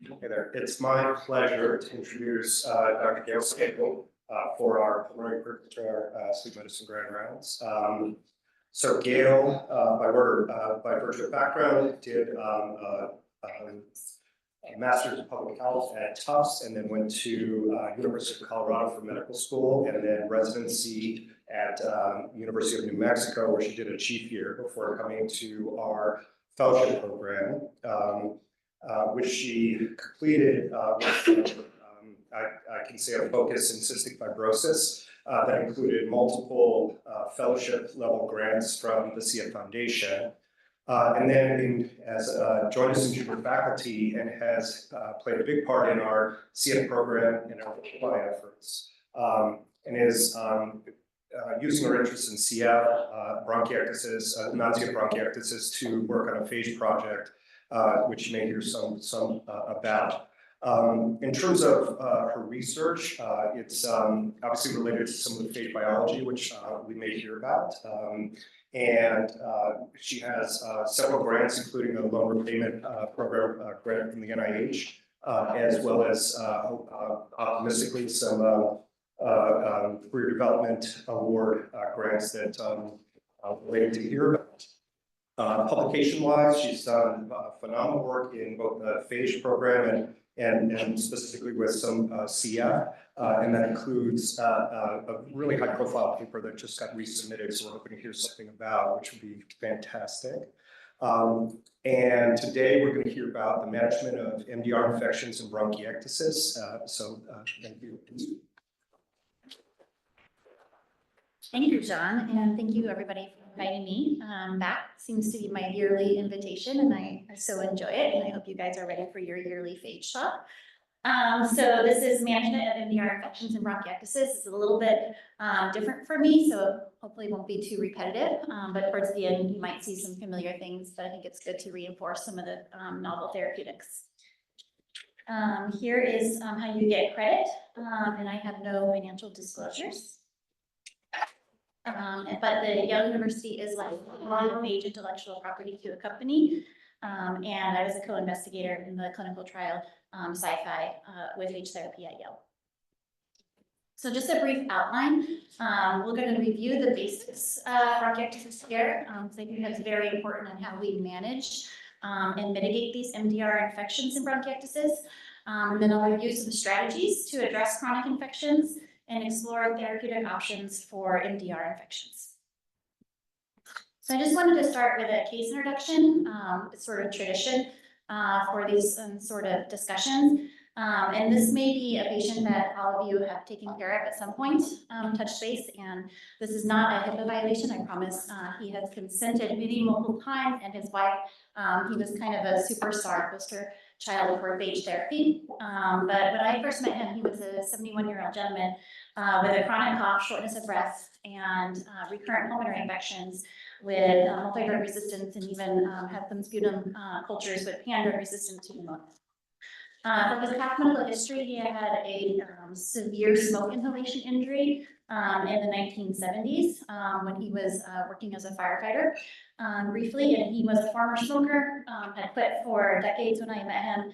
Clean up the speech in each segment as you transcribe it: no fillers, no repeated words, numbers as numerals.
Hey there. It's my pleasure to introduce Dr. Gail for our pulmonary repertoire sleep medicine grand rounds. So Gail, by virtue of background, did a master's in public health at Tufts, and then went to University of Colorado for medical school, and then residency at University of New Mexico, where she did a chief year before coming to our fellowship program. Which she completed with, I can say, a focus in cystic fibrosis that included multiple fellowship level grants from the CF Foundation. And then joined us in junior faculty and has played a big part in our CF program and our supply efforts. And is using her interest in CF, bronchiectasis, non-CF bronchiectasis to work on a phage project, which you may hear some about. In terms of her research, it's obviously related to some of the phage biology, which we may hear about. And she has several grants, including a loan repayment program grant from the NIH, as well as optimistically some career development award grants that related to here about. Publication-wise, she's done phenomenal work in both the phage program and specifically with some CF, and that includes a really high-profile paper that just got resubmitted, so we're hoping to hear something about, which would be fantastic. And today we're going to hear about the management of MDR infections and bronchiectasis. Thank you. Thank you, John, and thank you everybody for inviting me back. Seems to be my yearly invitation, and I so enjoy it, and I hope you guys are ready for your yearly phage talk. So this is management of MDR infections and bronchiectasis. It's a little bit different for me, so hopefully it won't be too repetitive, but towards the end you might see some familiar things, but I think it's good to reinforce some of the novel therapeutics. Here is how you get credit, and I have no financial disclosures. But the Yale University is like phage intellectual property to a company, and I was a co-investigator in the clinical trial sci-fi with phage therapy at Yale. So just a brief outline. We're going to review the basics of bronchiectasis here. So I think that's very important on how we manage and mitigate these MDR infections in bronchiectasis. And then I'll review some strategies to address chronic infections and explore therapeutic options for MDR infections. So I just wanted to start with a case introduction. It's sort of tradition for these sort of discussions. And this may be a patient that all of you have taken care of at some point, touch base, and this is not a HIPAA violation, I promise. He has consented multiple times, and his wife, he was kind of a superstar poster child for phage therapy. But when I first met him, he was a 71-year-old gentleman with a chronic cough, shortness of breath, and recurrent pulmonary infections with multi-drug resistance, and even had some sputum cultures with pan-drug resistance to pneumonia. For his past medical history, he had a severe smoke inhalation injury in the 1970s when he was working as a firefighter briefly, and he was a former smoker, had quit for decades when I met him.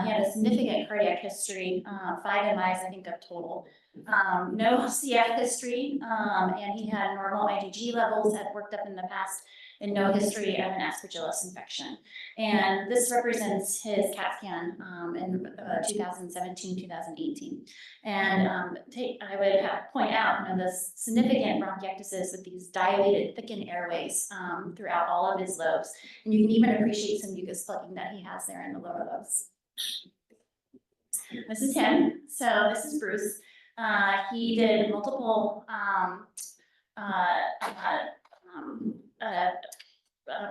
He had a significant cardiac history, 5 MIs, I think, of total. No CF history, and he had normal IgG levels, had worked up in the past, and no history of an Aspergillus infection. And this represents his CAT scan in 2017-2018. And I would point out the significant bronchiectasis with these dilated, thickened airways throughout all of his lobes. And you can even appreciate some mucus plugging that he has there in the lower lobes. This is him. So this is Bruce. He did multiple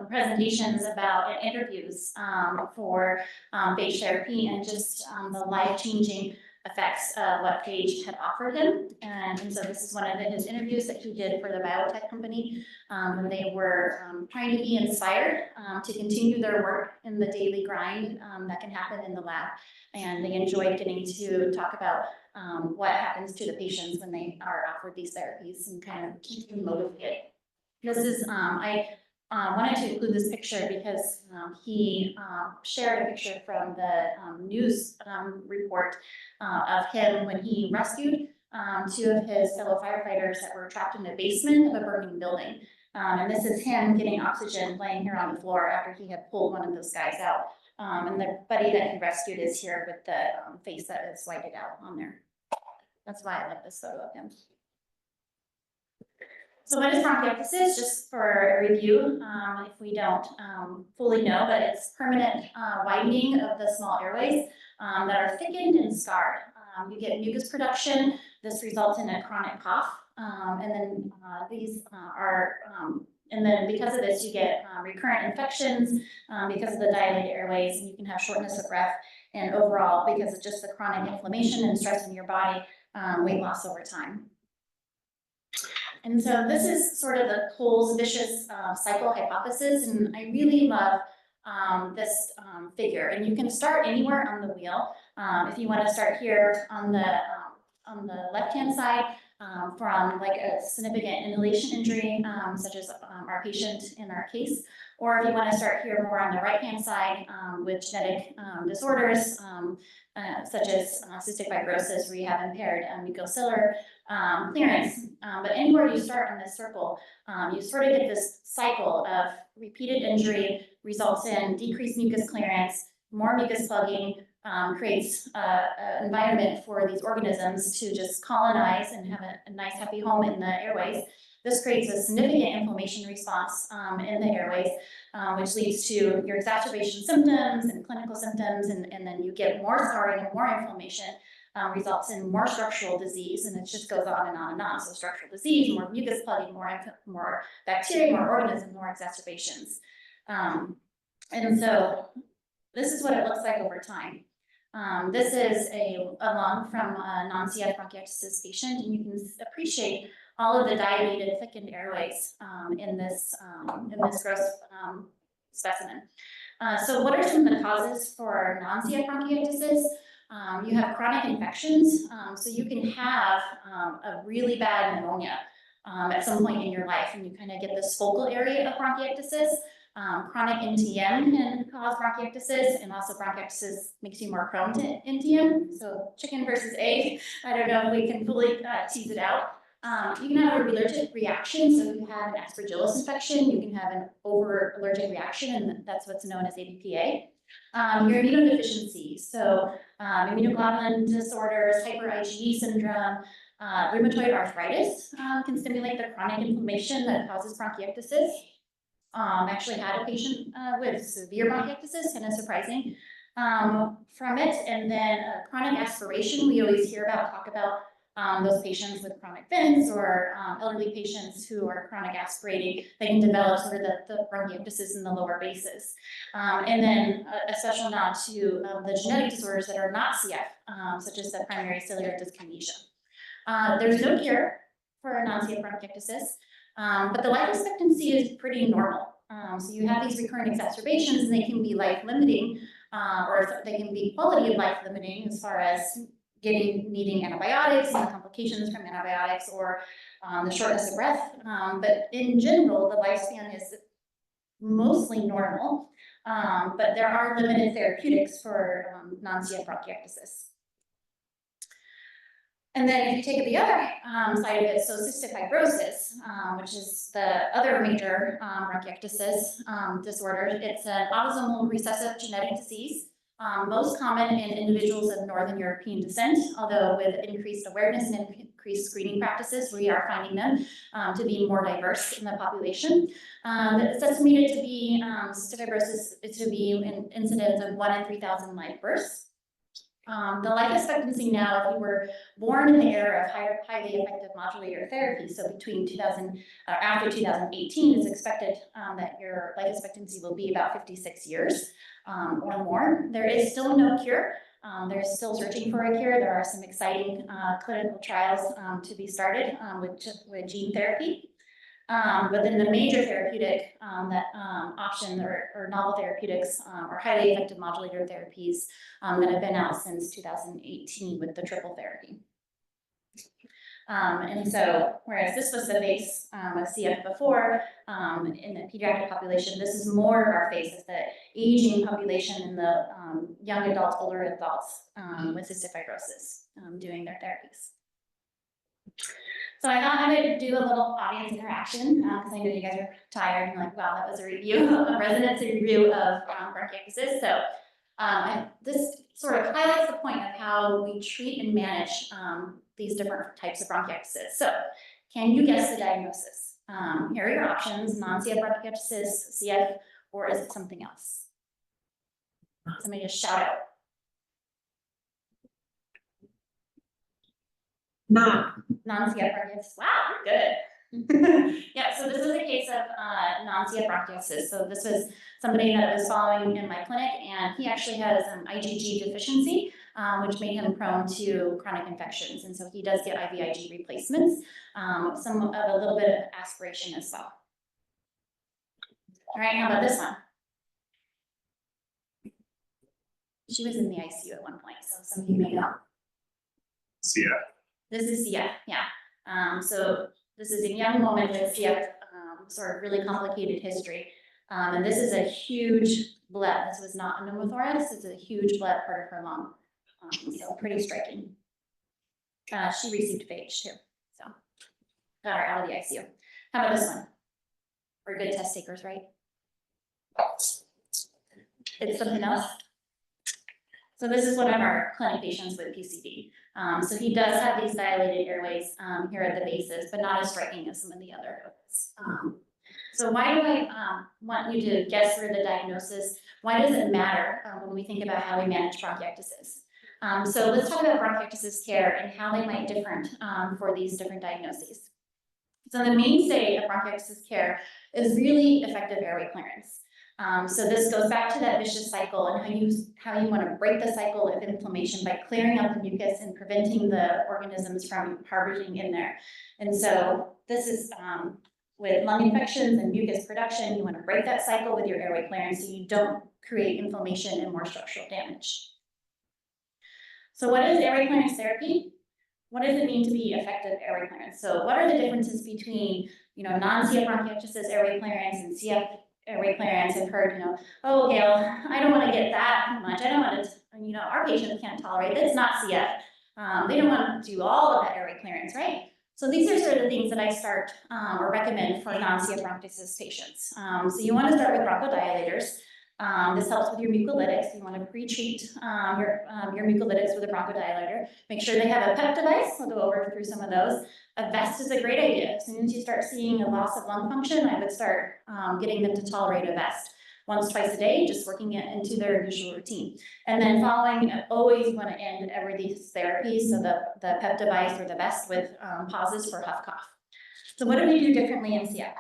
presentations about interviews for phage therapy and just the life-changing effects of what phage had offered him. And so this is one of his interviews that he did for the biotech company when they were trying to be inspired to continue their work in the daily grind that can happen in the lab. And they enjoyed getting to talk about what happens to the patients when they are offered these therapies and kind of keep them motivated. This is, I wanted to include this picture because he shared a picture from the news report of him when he rescued two of his fellow firefighters that were trapped in the basement of a burning building. And this is him getting oxygen laying here on the floor after he had pulled one of those guys out. And the buddy that he rescued is here with the face that is whited out on there. That's why I love this photo of him. So what is bronchiectasis? Just for a review, if we don't fully know, but it's permanent widening of the small airways that are thickened and scarred. You get mucus production. This results in a chronic cough. And then and then because of this, you get recurrent infections because of the dilated airways, and you can have shortness of breath. And overall, because of just the chronic inflammation and stress in your body, weight loss over time. And so this is sort of the Cole's vicious cycle hypothesis, and I really love this figure. And you can start anywhere on the wheel. If you want to start here on the left-hand side, from like a significant inhalation injury, such as our patient in our case, or if you want to start here more on the right-hand side with genetic disorders, such as cystic fibrosis, where you have impaired mucociliary clearance. But anywhere you start on this circle, you sort of get this cycle of repeated injury results in decreased mucus clearance, more mucus plugging, creates an environment for these organisms to just colonize and have a nice happy home in the airways. This creates a significant inflammation response in the airways, which leads to your exacerbation symptoms and clinical symptoms, and then you get more scarring and more inflammation, results in more structural disease, and it just goes on and on and on. So structural disease, more mucus plugging, more bacteria, more organisms, more exacerbations. And so this is what it looks like over time. This is a lung from a non-CF bronchiectasis patient, and you can appreciate all of the dilated, thickened airways in this gross specimen. So what are some of the causes for non-CF bronchiectasis? You have chronic infections, so you can have a really bad pneumonia at some point in your life, and you kind of get this focal area of bronchiectasis. Chronic NTM can cause bronchiectasis, and also bronchiectasis makes you more prone to NTM. So chicken versus egg, I don't know if we can fully tease it out. You can have a allergic reaction, so you have an aspergillus infection, you can have an over-allergic reaction, and that's what's known as ABPA. Your immunodeficiency, so immunoglobulin disorders, hyper IgE syndrome, rheumatoid arthritis can stimulate the chronic inflammation that causes bronchiectasis. Actually had a patient with severe bronchiectasis, kind of surprising from it. And then chronic aspiration, we always talk about those patients with chronic vents or elderly patients who are chronic aspirating. They can develop sort of the bronchiectasis in the lower bases. And then a special nod to the genetic disorders that are not CF, such as the primary ciliary dyskinesia. There's no cure for non-CF bronchiectasis. But the life expectancy is pretty normal. So you have these recurrent exacerbations, and they can be life-limiting, or they can be quality of life limiting as far as needing antibiotics and the complications from antibiotics, or the shortness of breath. But in general, the lifespan is mostly normal, but there are limited therapeutics for non-CF bronchiectasis. And then if you take the other side of it, so cystic fibrosis, which is the other major bronchiectasis disorder, it's an autosomal recessive genetic disease, most common in individuals of Northern European descent, although with increased awareness and increased screening practices, we are finding them to be more diverse in the population. It's estimated to be, cystic fibrosis is to be an incidence of 1 in 3,000 live births. The life expectancy now, if you were born in the era of highly effective modulator therapy, so after 2018, is expected that your life expectancy will be about 56 years or more. There is still no cure. They're still searching for a cure. There are some exciting clinical trials to be started with gene therapy. But then the major therapeutic option or novel therapeutics are highly effective modulator therapies that have been out since 2018 with the triple therapy. And so, whereas this was the face of CF before, in the pediatric population, this is more of our face of the aging population in the young adults, older adults with cystic fibrosis doing their therapies. So I thought I would do a little audience interaction because I know you guys are tired and like, wow, that was a review of residency review of bronchiectasis. So this sort of highlights the point of how we treat and manage these different types of bronchiectasis. So can you guess the diagnosis? Here are your options: non-CF bronchiectasis, CF, or is it something else? Somebody just shout out. Non-CF bronchiectasis. Wow, you're good. Yeah, so this is a case of non-CF bronchiectasis. So this was somebody that was following in my clinic, and he actually has an IgG deficiency, which made him prone to chronic infections. And so he does get IVIG replacements, some of a little bit of aspiration as well. All right, how about this one? She was in the ICU at one point, so some of you may know. CF. This is CF, yeah. So this is a young woman with CF, sort of really complicated history. And this is a huge bleb. This was not a pneumothorax. It's a huge bleb part of her lung. So pretty striking. She received phage too. So got her out of the ICU. How about this one? We're good test takers, right? It's something else. So this is one of our clinic patients with PCD. So he does have these dilated airways here at the bases, but not as striking as some of the other ones. So why do I want you to guess for the diagnosis? Why does it matter when we think about how we manage bronchiectasis? So let's talk about bronchiectasis care and how they might differ for these different diagnoses. So the mainstay of bronchiectasis care is really effective airway clearance. So this goes back to that vicious cycle and how you want to break the cycle of inflammation by clearing out the mucus and preventing the organisms from harboring in there. And so this is with lung infections and mucus production, you want to break that cycle with your airway clearance so you don't create inflammation and more structural damage. So what is airway clearance therapy? What does it mean to be effective airway clearance? So what are the differences between, non-CF bronchiectasis airway clearance and CF airway clearance? I've heard, oh, Gail, I don't want to get that much. I don't want to, our patients can't tolerate it. It's not CF. They don't want to do all of that airway clearance, right? So these are sort of the things that I start or recommend for non-CF bronchiectasis patients. So you want to start with bronchodilators. This helps with your mucolytics. You want to pre-treat your mucolytics with a bronchodilator. Make sure they have a PEP device. We'll go through some of those. A vest is a great idea. As soon as you start seeing a loss of lung function, I would start getting them to tolerate a vest. Once, twice a day, just working it into their usual routine. And then following, always you want to end every these therapies, so the PEP device or the vest with pauses for huff cough. So what do we do differently in CF?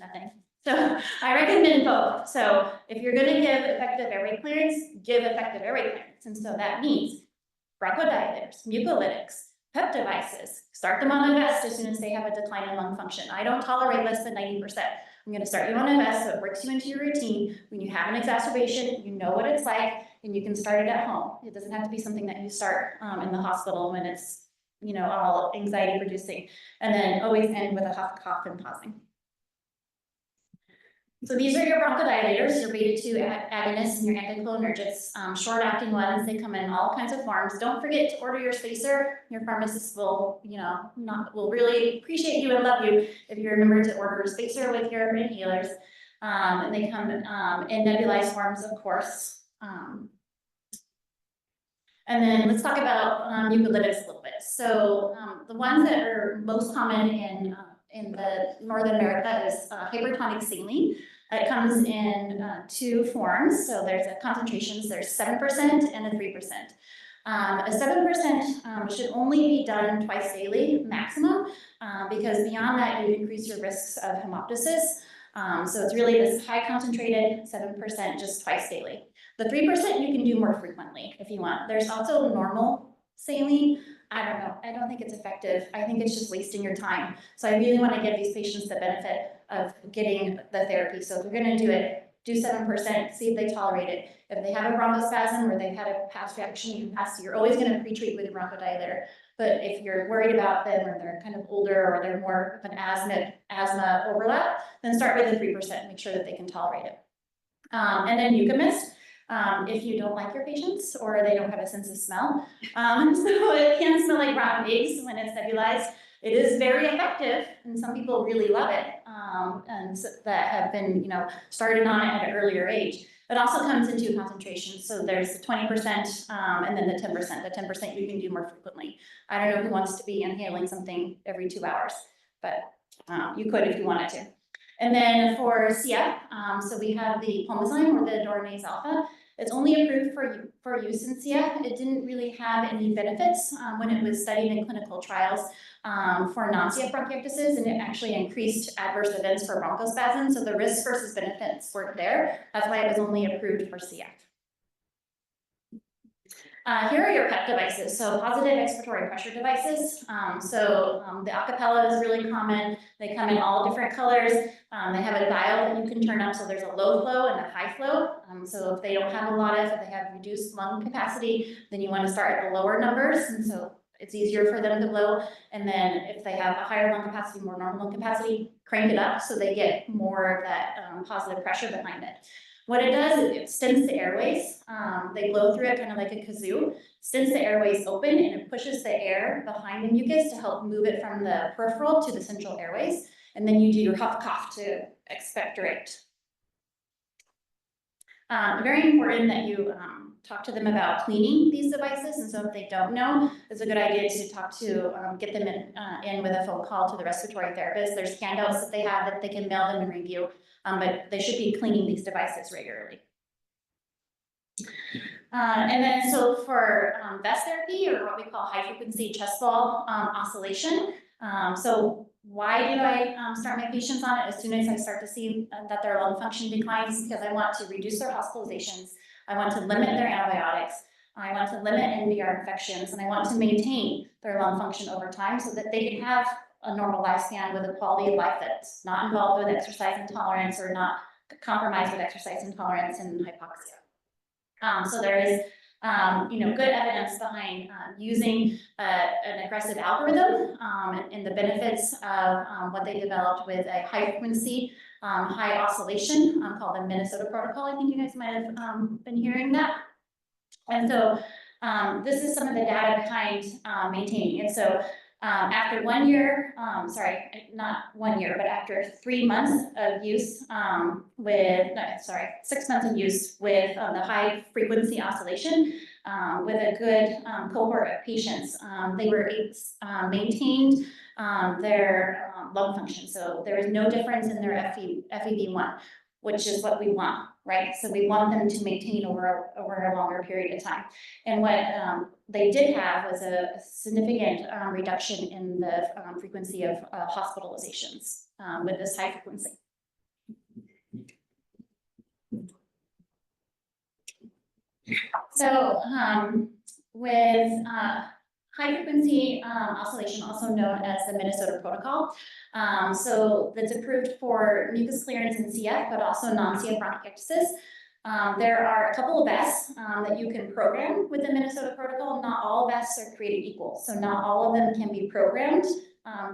Nothing. So I recommend both. So if you're going to give effective airway clearance, give effective airway clearance. And so that means bronchodilators, mucolytics, PEP devices, start them on a vest as soon as they have a decline in lung function. I don't tolerate less than 90%. I'm going to start you on a vest so it works you into your routine. When you have an exacerbation, you know what it's like, and you can start it at home. It doesn't have to be something that you start in the hospital when it's, all anxiety producing. And then always end with a huff, cough, and pausing. So these are your bronchodilators, your beta-2 agonists and your anticholinergics, short-acting ones. They come in all kinds of forms. Don't forget to order your spacer. Your pharmacist will, will really appreciate you and love you if you remember to order a spacer with your inhalers. And they come in nebulized forms, of course. And then let's talk about mucolytics a little bit. So the ones that are most common in the North America is hypertonic saline. It comes in two forms. So there's a concentrations, there's 7% and a 3%. A 7% should only be done twice daily maximum, because beyond that you increase your risks of hemoptysis. So it's really this high concentrated 7% just twice daily. The 3% you can do more frequently if you want. There's also normal saline. I don't know. I don't think it's effective. I think it's just wasting your time. So I really want to give these patients the benefit of getting the therapy. So if you're going to do it, do 7%, see if they tolerate it. If they have a bronchospasm or they've had a past reaction in the past, you're always going to pre-treat with a bronchodilator. But if you're worried about them or they're kind of older or they're more of an asthma overlap, then start with the 3%, make sure that they can tolerate it. And then mucomist, if you don't like your patients or they don't have a sense of smell. So it can smell like rotten eggs when it's nebulized. It is very effective, and some people really love it, and so that have been, you know, started on it at an earlier age. It also comes in 2 concentrations, so there's the 20% and then the 10%. The 10% you can do more frequently. I don't know who wants to be inhaling something every 2 hours, but you could if you wanted to. And then for CF, so we have the Pulmozyme or the Doronase alpha. It's only approved for use in CF. It didn't really have any benefits when it was studied in clinical trials for non-CF bronchiectasis, and it actually increased adverse events for bronchospasm. So the risk versus benefits weren't there. That's why it was only approved for CF. Here are your PEP devices, so positive expiratory pressure devices. The acapella is really common. They come in all different colors. They have a dial that you can turn up, so there's a low flow and a high flow. So if they don't have a lot of, if they have reduced lung capacity, then you want to start at the lower numbers, and so it's easier for them to blow. And then if they have a higher lung capacity, more normal lung capacity, crank it up so they get more of that positive pressure behind it. What it does is it stints the airways. They blow through it kind of like a kazoo, stints the airways open, and it pushes the air behind the mucus to help move it from the peripheral to the central airways. And then you do your huff cough to expectorate. Very important that you talk to them about cleaning these devices. And so if they don't know, it's a good idea to talk to, get them in with a phone call to the respiratory therapist. There's handouts that they have that they can mail them and review. But they should be cleaning these devices regularly. And then so for vest therapy, or what we call high frequency chest wall oscillation. So why do I start my patients on it as soon as I start to see that their lung function declines? Because I want to reduce their hospitalizations. I want to limit their antibiotics. I want to limit NVR infections, and I want to maintain their lung function over time so that they can have a normal lifespan with a quality of life that's not involved with exercise intolerance or not compromised with exercise intolerance and hypoxia. So there is, good evidence behind using an aggressive algorithm and the benefits of what they developed with a high frequency, high oscillation called the Minnesota protocol. I think you guys might have been hearing that. And so this is some of the data behind maintaining. And so after 1 year, not 1 year, but after 3 months of use 6 months of use with the high frequency oscillation with a good cohort of patients, they were maintained their lung function. So there is no difference in their FEV1, which is what we want, right? So we want them to maintain over a longer period of time. And what they did have was a significant reduction in the frequency of hospitalizations with this high frequency. So with high frequency oscillation, also known as the Minnesota protocol. So that's approved for mucus clearance in CF, but also non-CF bronchiectasis. There are a couple of vests that you can program with the Minnesota protocol. Not all vests are created equal. So not all of them can be programmed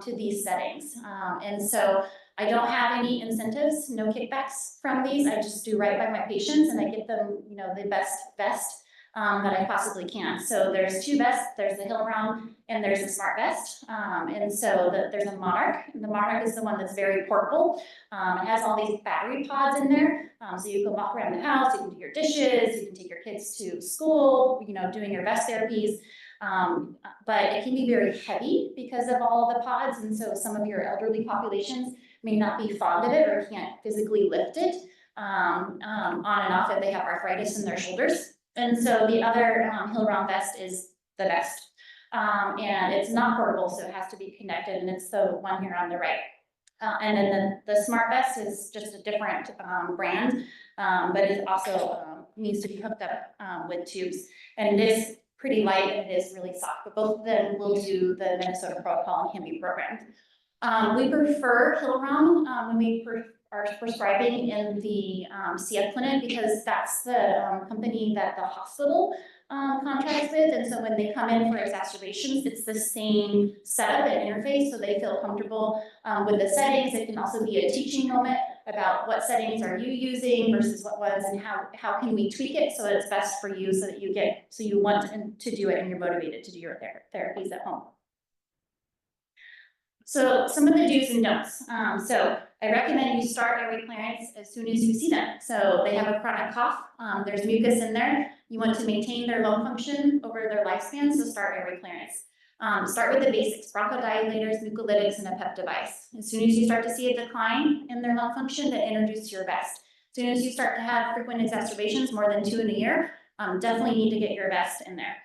to these settings. And so I don't have any incentives, no kickbacks from these. I just do right by my patients and I get them, the best vest that I possibly can. So there's 2 vests, there's the Hill-Rom and there's a Smart Vest. And so there's a Monarch, and the Monarch is the one that's very portable. It has all these battery pods in there. So you can walk around the house, you can do your dishes, you can take your kids to school, doing your vest therapies. But it can be very heavy because of all the pods. And so some of your elderly populations may not be fond of it or can't physically lift it on and off if they have arthritis in their shoulders. And so the other Hill-Rom vest is the vest. And it's not portable, so it has to be connected, and it's the one here on the right. And then the Smart Vest is just a different brand, but it also needs to be hooked up with tubes. And it is pretty light and it is really soft, but both of them will do the Minnesota protocol and can be programmed. We prefer Hill-Rom when we are prescribing in the CF clinic because that's the company that the hospital contracts with. And so when they come in for exacerbations, it's the same setup and interface, so they feel comfortable with the settings. It can also be a teaching moment about what settings are you using versus what ones, and how can we tweak it so that it's best for you, so that you want to do it and you're motivated to do your therapies at home. So some of the do's and don'ts. So I recommend you start airway clearance as soon as you see them. So they have a chronic cough, there's mucus in there. You want to maintain their lung function over their lifespan, so start airway clearance. Start with the basics: bronchodilators, mucolytics, and a PEP device. As soon as you start to see a decline in their lung function, then introduce your vest. As soon as you start to have frequent exacerbations, more than 2 in a year, definitely need to get your vest in there.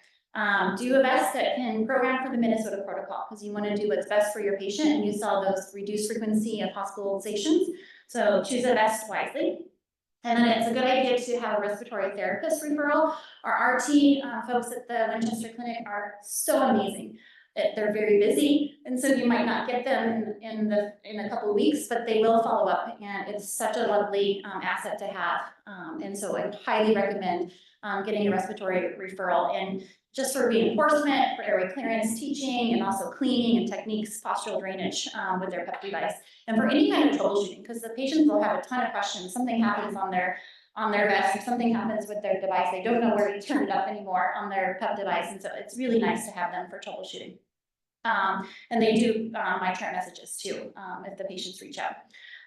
Do a vest that can program for the Minnesota protocol, because you want to do what's best for your patient, and you saw those reduced frequency of hospitalizations. So choose a vest wisely. And then it's a good idea to have a respiratory therapist referral. Our RT folks at the Winchester Clinic are so amazing. They're very busy, and so you might not get them in a couple of weeks, but they will follow up, and it's such a lovely asset to have. And so I highly recommend getting a respiratory referral, and just for reinforcement, for airway clearance teaching, and also cleaning and techniques, postural drainage with their PEP device, and for any kind of troubleshooting, because the patients will have a ton of questions. Something happens on their vest, if something happens with their device, they don't know where to turn it up anymore on their PEP device, and so it's really nice to have them for troubleshooting. And they do my chart messages too, if the patients reach out.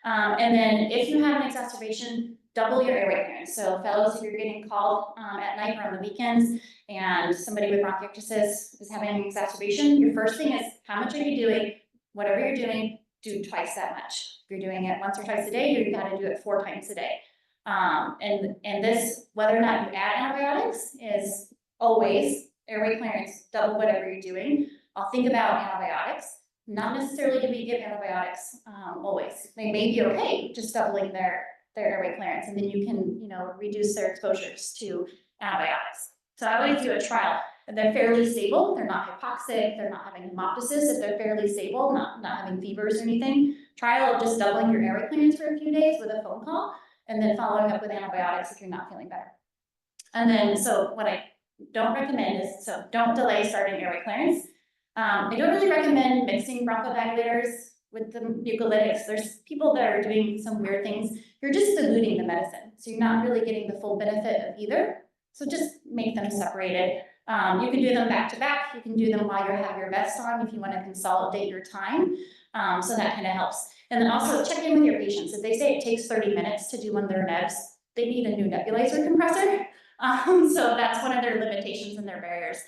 And then if you have an exacerbation, double your airway clearance. So fellows, if you're getting called at night or on the weekends, and somebody with bronchiectasis is having an exacerbation, your first thing is, how much are you doing? Whatever you're doing, do twice that much. If you're doing it once or twice a day, you've got to do it 4 times a day. And this, whether or not you add antibiotics, is always airway clearance, double whatever you're doing. I'll think about antibiotics. Not necessarily do we give antibiotics always. They may be okay, just doubling their airway clearance, and then you can, reduce their exposures to antibiotics. So I always do a trial. If they're fairly stable, they're not hypoxic, they're not having hemoptysis, if they're fairly stable, not having fevers or anything, trial of just doubling your airway clearance for a few days with a phone call, and then following up with antibiotics if you're not feeling better. And then, so what I don't recommend is, so don't delay starting airway clearance. I don't really recommend mixing bronchodilators with the mucolytics. There's people that are doing some weird things. You're just diluting the medicine, so you're not really getting the full benefit of either. So just make them separated. You can do them back to back. You can do them while you have your vest on if you want to consolidate your time. So that kind of helps. And then also check in with your patients. If they say it takes 30 minutes to do one of their nebs, they need a new nebulizer compressor. So that's one of their limitations and their barriers.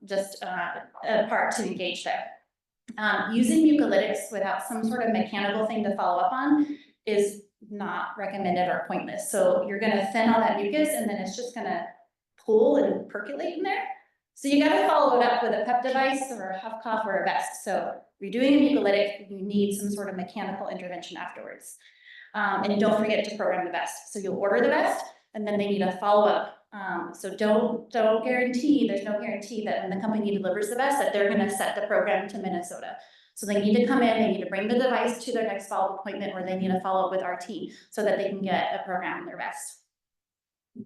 Just a part to engage there. Using mucolytics without some sort of mechanical thing to follow up on is not recommended or pointless. So you're going to thin all that mucus, and then it's just going to pool and percolate in there. So you got to follow it up with a PEP device or a huff cough or a vest. So if you're doing a mucolytic, you need some sort of mechanical intervention afterwards. And don't forget to program the vest. So you'll order the vest, and then they need a follow-up. So don't guarantee, there's no guarantee that when the company delivers the vest that they're going to set the program to Minnesota. So they need to come in, they need to bring the device to their next follow-up appointment, or they need to follow up with RT so that they can get a program in their vest. All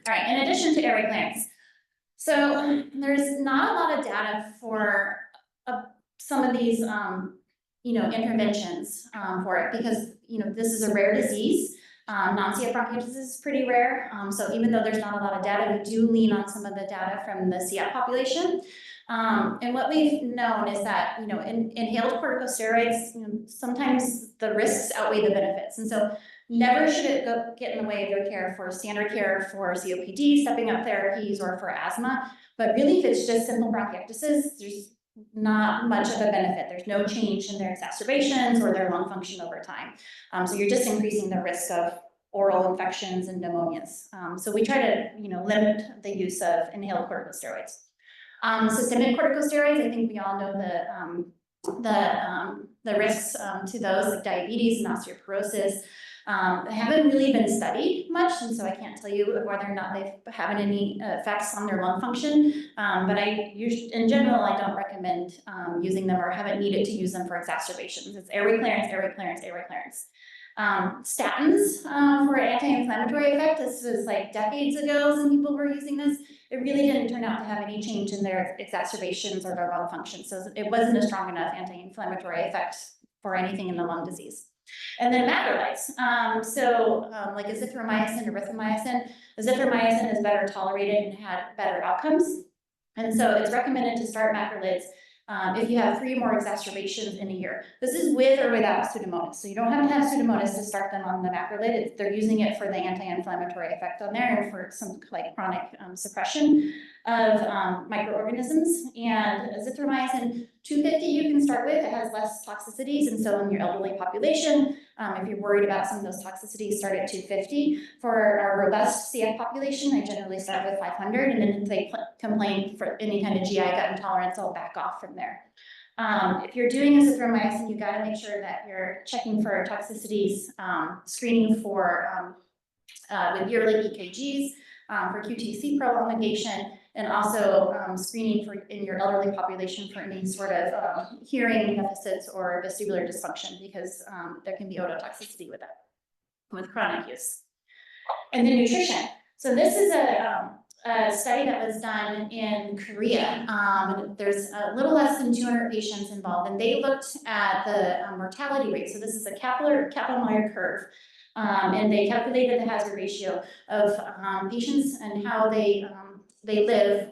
right, in addition to airway clearance. So there's not a lot of data for some of these, interventions for it, because, this is a rare disease. Non-CF bronchiectasis is pretty rare. So even though there's not a lot of data, we do lean on some of the data from the CF population. And what we've known is that, inhaled corticosteroids, sometimes the risks outweigh the benefits. And so never should it get in the way of your care for standard care for COPD, stepping up therapies, or for asthma. But really, if it's just simple bronchiectasis, there's not much of a benefit. There's no change in their exacerbations or their lung function over time. So you're just increasing the risk of oral infections and pneumonias. So we try to, limit the use of inhaled corticosteroids. Systemic corticosteroids, I think we all know the risks to those, like diabetes and osteoporosis. They haven't really been studied much, and so I can't tell you whether or not they've having any effects on their lung function. But in general, I don't recommend using them or haven't needed to use them for exacerbations. It's airway clearance, airway clearance, airway clearance. Statins for anti-inflammatory effect, this was like decades ago, some people were using this. It really didn't turn out to have any change in their exacerbations or their lung function. So it wasn't a strong enough anti-inflammatory effect for anything in the lung disease. And then macrolides. Like azithromycin, erythromycin. Azithromycin is better tolerated and had better outcomes. And so it's recommended to start macrolides if you have 3 or more exacerbations in a year. This is with or without Pseudomonas. So you don't have to have Pseudomonas to start them on the macrolide. They're using it for the anti-inflammatory effect on there and for some like chronic suppression of microorganisms. And azithromycin 250 you can start with. It has less toxicities. And so in your elderly population, if you're worried about some of those toxicities, start at 250. For our robust CF population, I generally start with 500. And then if they complain for any kind of GI gut intolerance, I'll back off from there. If you're doing azithromycin, you got to make sure that you're checking for toxicities, screening for with yearly EKGs, for QTc prolongation, and also screening for in your elderly population for any sort of hearing deficits or vestibular dysfunction, because there can be ototoxicity with that, with chronic use. And then nutrition. So this is a study that was done in Korea. There's a little less than 200 patients involved, and they looked at the mortality rate. So this is a Kaplan-Meier curve. And they calculated the hazard ratio of patients and how they live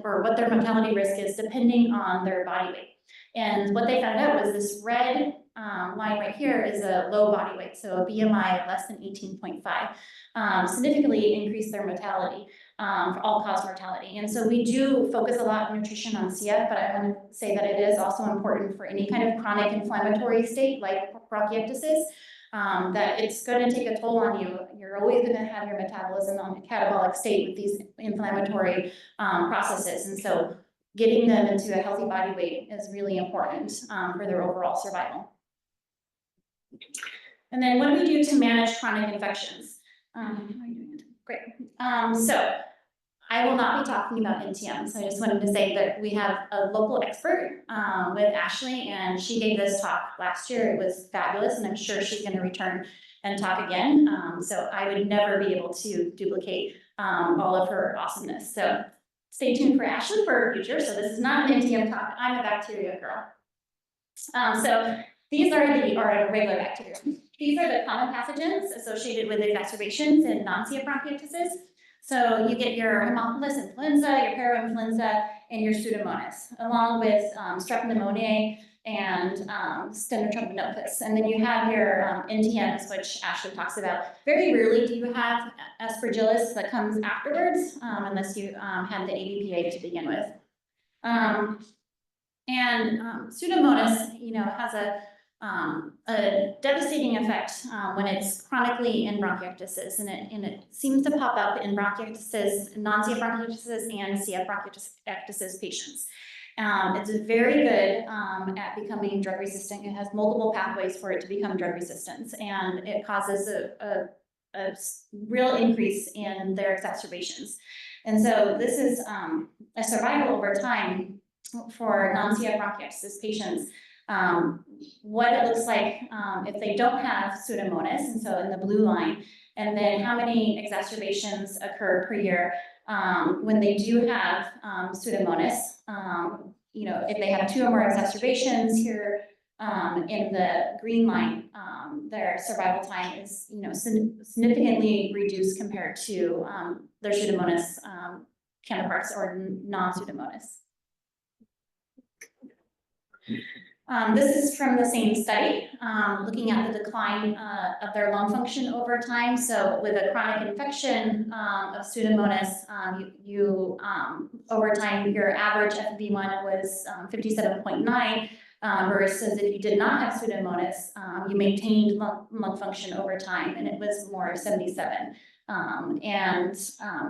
or what their mortality risk is depending on their body weight. And what they found out was this red line right here is a low body weight, so a BMI of less than 18.5, significantly increased their mortality, for all-cause mortality. And so we do focus a lot on nutrition on CF, but I want to say that it is also important for any kind of chronic inflammatory state like bronchiectasis. That it's going to take a toll on you. You're always going to have your metabolism on a catabolic state with these inflammatory processes. And so getting them into a healthy body weight is really important for their overall survival. And then what do we do to manage chronic infections? How are you doing it? Great. So I will not be talking about NTM. So I just wanted to say that we have a local expert with Ashley, and she gave this talk last year. It was fabulous, and I'm sure she's going to return and talk again. So I would never be able to duplicate all of her awesomeness. So stay tuned for Ashley for her future. So this is not an NTM talk. I'm a bacteria girl. So these are a regular bacteria. These are the common pathogens associated with exacerbations in non-CF bronchiectasis. So you get your Haemophilus influenza, your parainfluenza, and your Pseudomonas, along with strep pneumoniae and Stenotrombonophis. And then you have your NTMs, which Ashley talks about. Very rarely do you have Aspergillus that comes afterwards, unless you had the ABPA to begin with. Pseudomonas, has a devastating effect when it's chronically in bronchiectasis, and it seems to pop up in bronchiectasis, non-CF bronchiectasis, and CF bronchiectasis patients. It's very good at becoming drug resistant. It has multiple pathways for it to become drug resistant, and it causes a real increase in their exacerbations. And so this is a survival over time for non-CF bronchiectasis patients. What it looks like if they don't have Pseudomonas, and so in the blue line, and then how many exacerbations occur per year when they do have Pseudomonas. If they have 2 or more exacerbations here in the green line, their survival time is significantly reduced compared to their Pseudomonas counterparts or non-Pseudomonas. This is from the same study, looking at the decline of their lung function over time. So with a chronic infection of Pseudomonas, over time, your average FEV1 was 57.9, versus if you did not have Pseudomonas, you maintained lung function over time, and it was more 77. And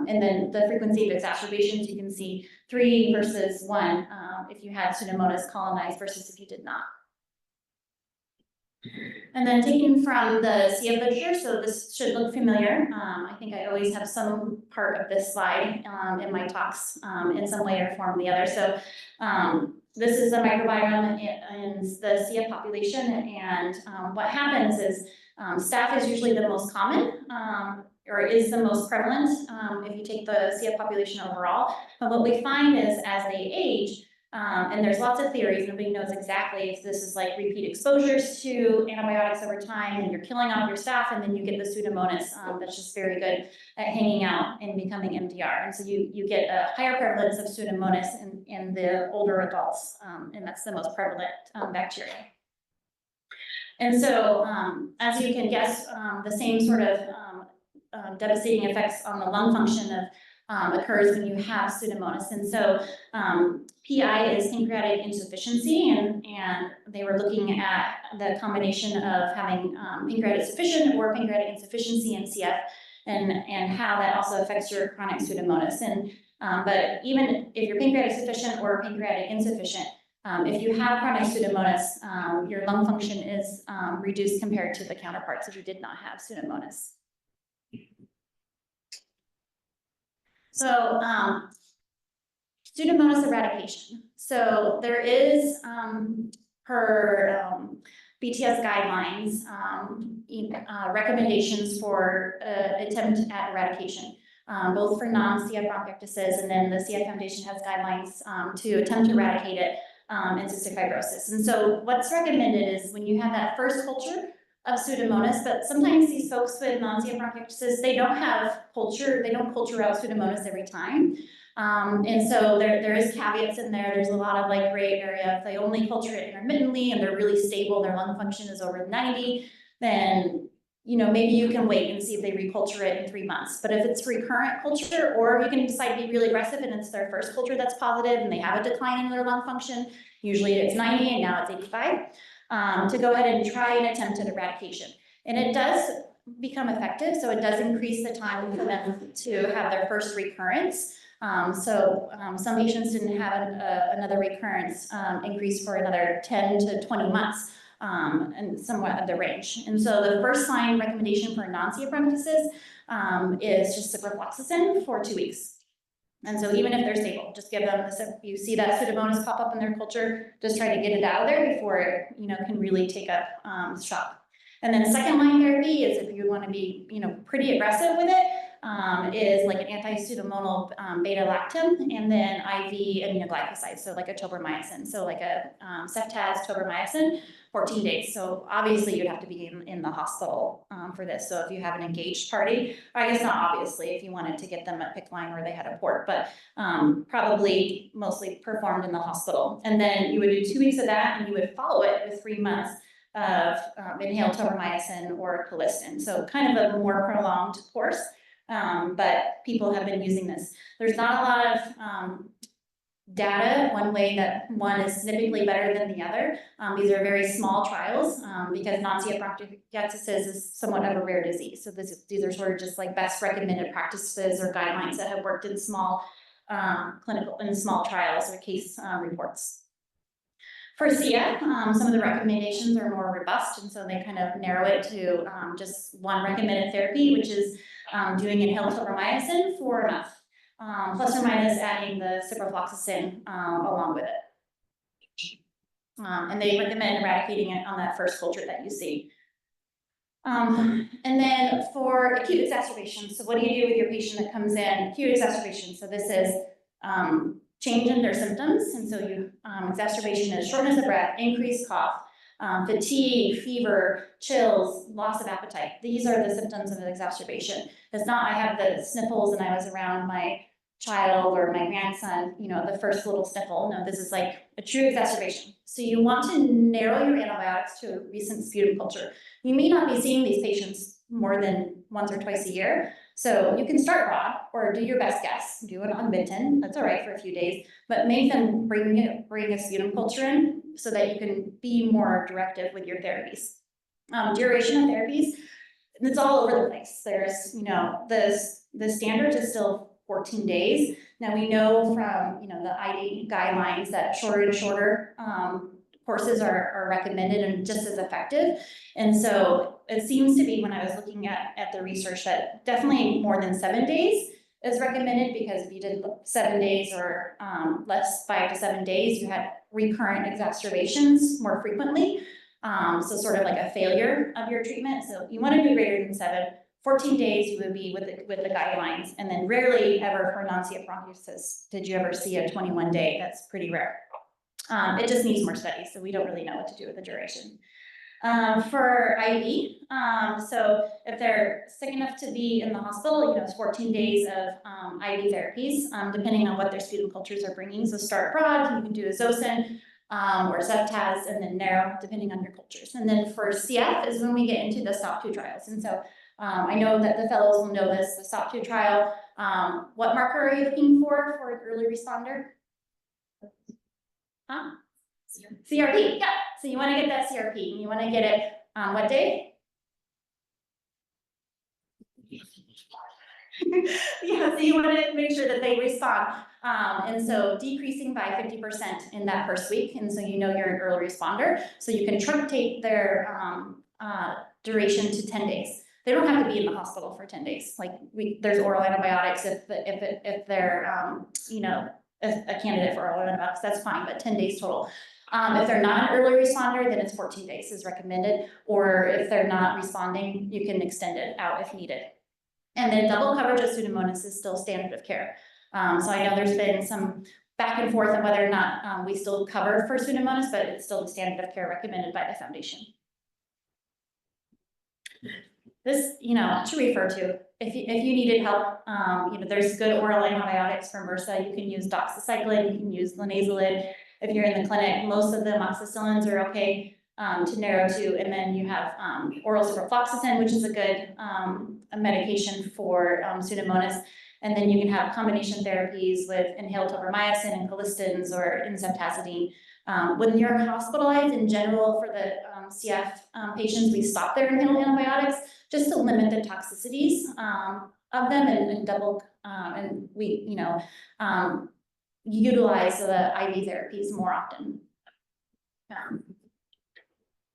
then the frequency of exacerbations, you can see 3 versus 1 if you had Pseudomonas colonized versus if you did not. And then taken from the CF literature, so this should look familiar. I think I always have some part of this slide in my talks in some way or form or the other. So this is the microbiome in the CF population, and what happens is Staph is usually the most common, or is the most prevalent, if you take the CF population overall. But what we find is as they age, and there's lots of theories, nobody knows exactly if this is like repeat exposures to antibiotics over time and you're killing off your staph and then you get the Pseudomonas that's just very good at hanging out and becoming MDR. And so you get a higher prevalence of Pseudomonas in the older adults, and that's the most prevalent bacteria. And so, as you can guess, the same sort of devastating effects on the lung function occurs when you have Pseudomonas. And so PI is pancreatic insufficiency, and they were looking at the combination of having pancreatic sufficient or pancreatic insufficiency in CF, and how that also affects your chronic Pseudomonas. And but even if you're pancreatic sufficient or pancreatic insufficient, if you have chronic Pseudomonas, your lung function is reduced compared to the counterparts if you did not have Pseudomonas. So Pseudomonas eradication. So there is, per BTS guidelines, recommendations for attempt at eradication, both for non-CF bronchiectasis, and then the CF Foundation has guidelines to attempt to eradicate it in cystic fibrosis. And so what's recommended is when you have that first culture of Pseudomonas, but sometimes these folks with non-CF bronchiectasis, they don't culture out Pseudomonas every time. And so there is caveats in there. There's a lot of like gray area. If they only culture it intermittently and they're really stable, their lung function is over 90, then maybe you can wait and see if they reculture it in 3 months. But if it's recurrent culture, or you can decide to be really aggressive and it's their first culture that's positive and they have a decline in their lung function, usually it's 90 and now it's 85. To go ahead and try and attempt an eradication. And it does become effective, so it does increase the time for them to have their first recurrence. Some patients didn't have another recurrence increase for another 10 to 20 months, and somewhat of the range. And so the first line recommendation for non-CF bronchiectasis is just ciprofloxacin for 2 weeks. And so even if they're stable, just give them this. If you see that Pseudomonas pop up in their culture, just try to get it out of there before it, can really take up shock. And then second line therapy is if you want to be, pretty aggressive with it, is like an anti-pseudomonal beta-lactam, and then IV aminoglycosides, so like a tobramycin, so like a ceftaz tobramycin, 14 days. So obviously you'd have to be in the hospital for this. So if you have an engaged party, I guess not obviously if you wanted to get them at PICC line where they had a port, but probably mostly performed in the hospital. And then you would do 2 weeks of that, and you would follow it with 3 months of inhaled tobramycin or colistin. So kind of a more prolonged course, but people have been using this. There's not a lot of data one way that one is significantly better than the other. These are very small trials because non-CF bronchiectasis is somewhat of a rare disease. So these are sort of just like best recommended practices or guidelines that have worked in small small trials or case reports. For CF, some of the recommendations are more robust, and so they kind of narrow it to just one recommended therapy, which is doing inhaled tobramycin for a month. Plus or minus adding the ciprofloxacin along with it. And they recommend eradicating it on that first culture that you see. And then for acute exacerbation, so what do you do with your patient that comes in? Acute exacerbation, so this is change in their symptoms, and so exacerbation is shortness of breath, increased cough, fatigue, fever, chills, loss of appetite. These are the symptoms of an exacerbation. It's not I have the sniffles and I was around my child or my grandson, the first little sniffle. No, this is like a true exacerbation. So you want to narrow your antibiotics to a recent sputum culture. You may not be seeing these patients more than once or twice a year. So you can start broad or do your best guess. Do it on Benton, that's all right for a few days, but make them bring a sputum culture in so that you can be more directive with your therapies. Duration of therapies, it's all over the place. There's, the standard is still 14 days. Now we know from, the ID guidelines that shorter and shorter courses are recommended and just as effective. And so it seems to be, when I was looking at the research, that definitely more than 7 days is recommended, because if you did 7 days or less, 5 to 7 days, you had recurrent exacerbations more frequently. So sort of like a failure of your treatment. So you want to do greater than 7. 14 days you would be with the guidelines, and then rarely ever for non-CF bronchiectasis did you ever see a 21-day. That's pretty rare. It just needs more studies, so we don't really know what to do with the duration. For IV, so if they're sick enough to be in the hospital, it's 14 days of IV therapies, depending on what their sputum cultures are bringing. So start broad, you can do a Zosyn or Zeptaz, and then narrow, depending on your cultures. And then for CF is when we get into the STOP2 trials. And so I know that the fellows will know this, the STOP2 trial. What marker are you looking for an early responder? Huh? CRP, yeah. So you want to get that CRP, and you want to get it on what day? Yeah, so you want to make sure that they respond. And so decreasing by 50% in that first week, and so you're an early responder. So you can truncate their duration to 10 days. They don't have to be in the hospital for 10 days. Like there's oral antibiotics if they're a candidate for oral antibiotics, that's fine, but 10 days total. If they're not an early responder, then it's 14 days is recommended, or if they're not responding, you can extend it out if needed. And then double coverage of Pseudomonas is still standard of care. So I know there's been some back and forth on whether or not we still cover for Pseudomonas, but it's still the standard of care recommended by the foundation. This, to refer to, if you needed help, there's good oral antibiotics for MRSA. You can use doxycycline, you can use linezolid. If you're in the clinic, most of the amoxicillins are okay to narrow to, and then you have oral ciprofloxacin, which is a good a medication for Pseudomonas. And then you can have combination therapies with inhaled tobramycin and colistins or inceptazidine. When you're hospitalized in general for the CF patients, we stop their inhaled antibiotics just to limit the toxicities of them and double, and we, utilize the IV therapies more often.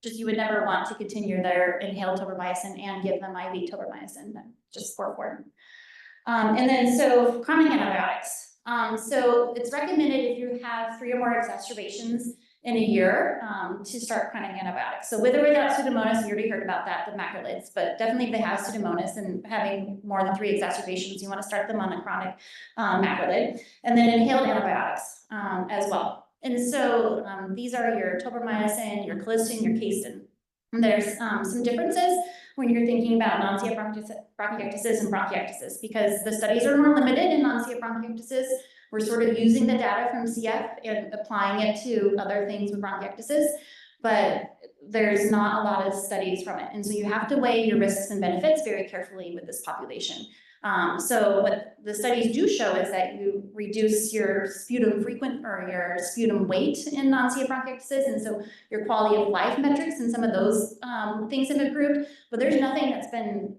Just you would never want to continue their inhaled tobramycin and give them IV tobramycin, just for form. And then so chronic antibiotics. So it's recommended if you have 3 or more exacerbations in a year to start chronic antibiotics. So with or without Pseudomonas, you already heard about that, the macrolids, but definitely if they have Pseudomonas and having more than 3 exacerbations, you want to start them on a chronic macrolid. And then inhaled antibiotics as well. And so these are your tobramycin, your colistin, your casein. And there's some differences when you're thinking about non-CF bronchiectasis and bronchiectasis, because the studies are more limited in non-CF bronchiectasis. We're sort of using the data from CF and applying it to other things with bronchiectasis, but there's not a lot of studies from it. And so you have to weigh your risks and benefits very carefully with this population. So what the studies do show is that you reduce your sputum your sputum weight in non-CF bronchiectasis, and so your quality of life metrics and some of those things have improved, but there's nothing that's been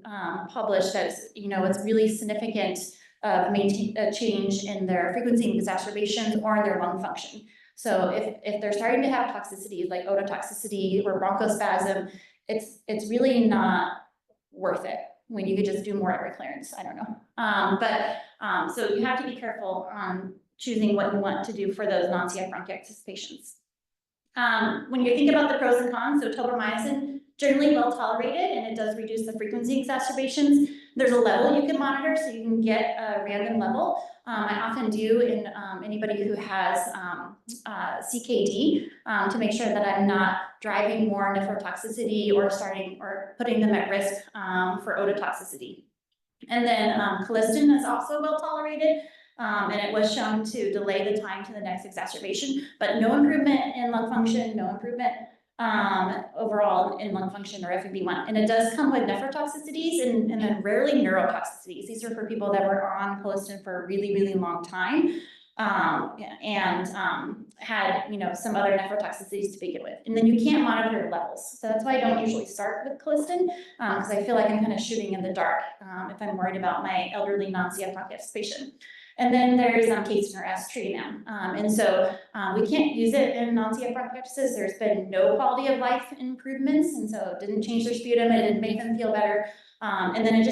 published that's, it's really significant change in their frequency of exacerbations or in their lung function. So if they're starting to have toxicities like ototoxicity or bronchospasm, it's really not worth it when you could just do more air clearance. I don't know. So you have to be careful on choosing what you want to do for those non-CF bronchiectasis patients. When you think about the pros and cons, so tobramycin, generally well tolerated, and it does reduce the frequency of exacerbations. There's a level you can monitor, so you can get a random level. I often do in anybody who has CKD to make sure that I'm not driving more nephrotoxicity or putting them at risk for ototoxicity. And then colistin is also well tolerated, and it was shown to delay the time to the next exacerbation, but no improvement in lung function, no improvement overall in lung function or FEV1. And it does come with nephrotoxicities and then rarely neurotoxicities. These are for people that were on colistin for a really, really long time and had, some other nephrotoxicities to begin with. And then you can't monitor levels. So that's why I don't usually start with colistin because I feel like I'm kind of shooting in the dark if I'm worried about my elderly non-CF bronchiectasis patient. And then there's casein or Astrium. And so we can't use it in non-CF bronchiectasis. There's been no quality of life improvements, and so it didn't change their sputum, it didn't make them feel better. And then